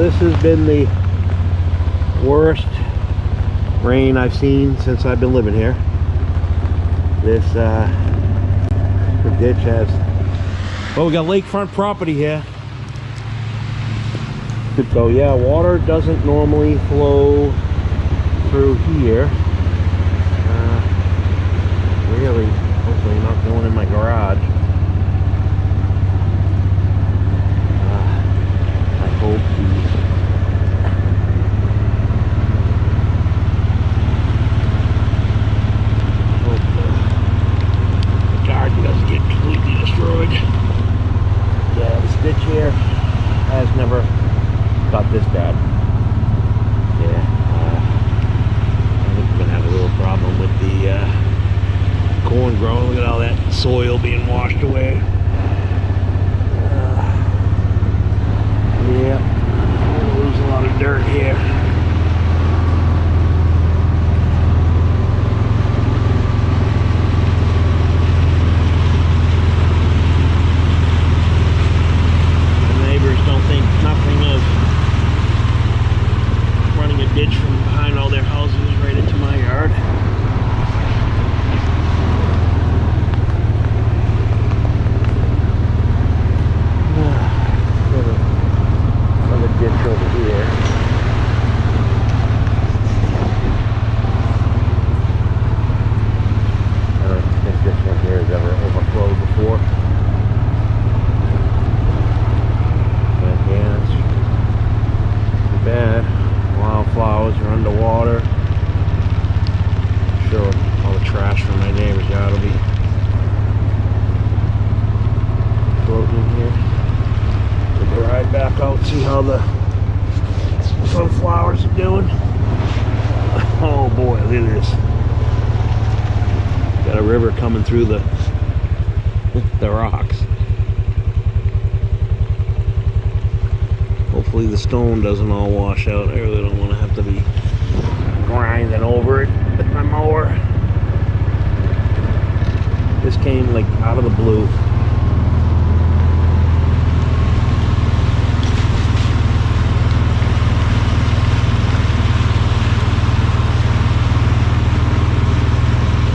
this has been the worst rain I've seen since I've been living here. This ditch has, well, we got lakefront property here. So yeah, water doesn't normally flow through here. Really, hopefully not going in my garage. I hope the garden doesn't get completely destroyed. Yeah, this ditch here has never got this bad. Yeah, I think we're gonna have a little problem with the corn growing. Look at all that soil being washed away. Yeah, we're gonna lose a lot of dirt here. The neighbors don't think nothing of running a ditch from behind all their houses right into my yard. Another ditch over here. I don't think this one here has ever overflowed before. But yeah, it's too bad. Wildflowers are underwater. I'm sure all the trash from my neighbor's yard will be floating in here. Take a ride back out, see how the sunflowers are doing. Oh boy, look at this. Got a river coming through the rocks. Hopefully the stone doesn't all wash out. I really don't want to have to be grinding over it with my mower. This came like out of the blue.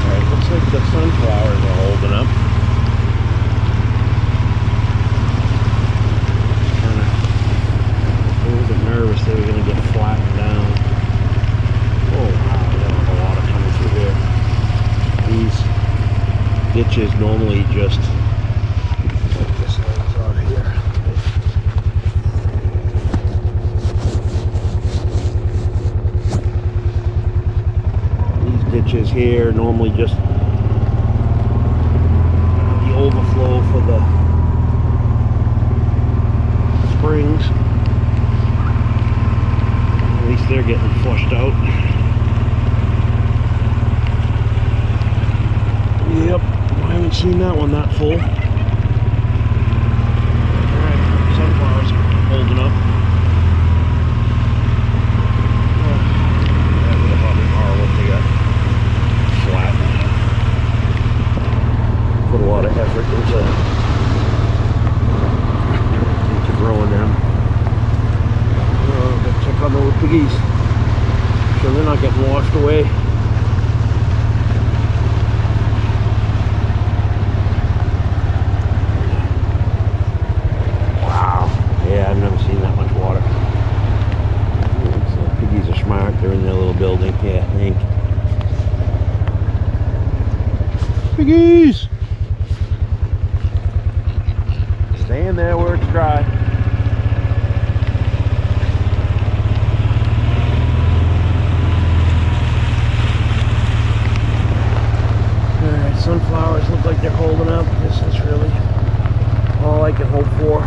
Alright, looks like the sunflowers are holding up. Nervous they were going to get flattened down. Oh wow, we got a lot of water coming through here. These ditches normally just like this lays out here. These ditches here normally just the overflow for the springs. At least they're getting flushed out. Yep, I haven't seen that one that full. Alright, sunflowers holding up. That would have probably horrible if they got flat. Put a lot of effort into growing them. Check on the little piggies. So they're not getting washed away. Wow. Yeah, I've never seen that much water. So piggies are smart. They're in their little building. Yeah, I think. Piggies! Staying there where it's dry. Sunflowers look like they're holding up. This is really all I can hope for.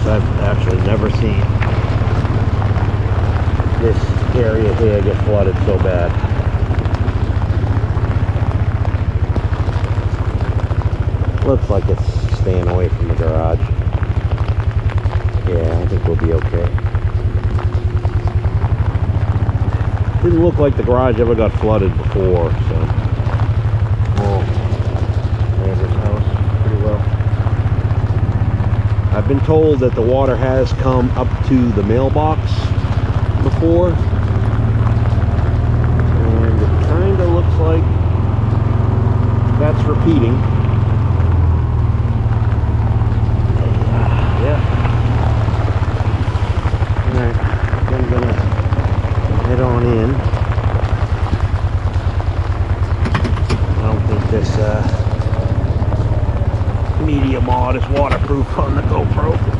I've actually never seen this area here get flooded so bad. Looks like it's staying away from the garage. Yeah, I think we'll be okay. Didn't look like the garage ever got flooded before, so. Oh, neighbor's house, pretty well. I've been told that the water has come up to the mailbox before, and it kind of looks like that's repeating. Yeah. Alright, I'm gonna head on in. I don't think this media mod is waterproof on the GoPro.